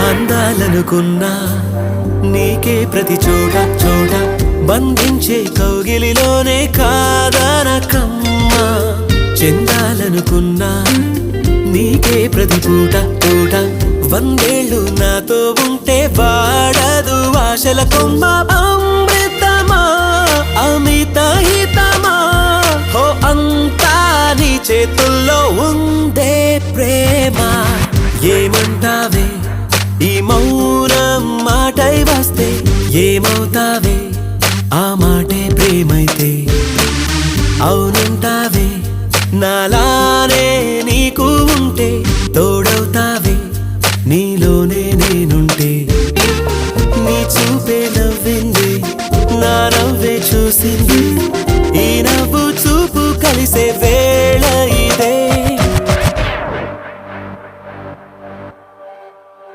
అందాలనుకున్నా నీకే ప్రతి చోట చోట బంధించే కౌగిలిలోనే కాదనకమ్మా చెందాలనుకున్నా నీకే ప్రతి పూట పూట వందేళ్ళు నాతో ఉంటే వాడదు ఆశల కొమ్మ అమృతమా అమిత హితమా హో అంతా నీ చేతుల్లో ఉందే ప్రేమ ఏమంటావే ఈ మౌనం మాటై వస్తే ఏమవుతావే ఆ మాటే ప్రేమైతే అవునంటావే నాలానే నీకు ఉంటే తోడవుతావే నీలోనే నేనుంటే నీ చూపే నవ్వింది నా నవ్వే చూసింది ఈ నవ్వు చూపు కలిసే వేళ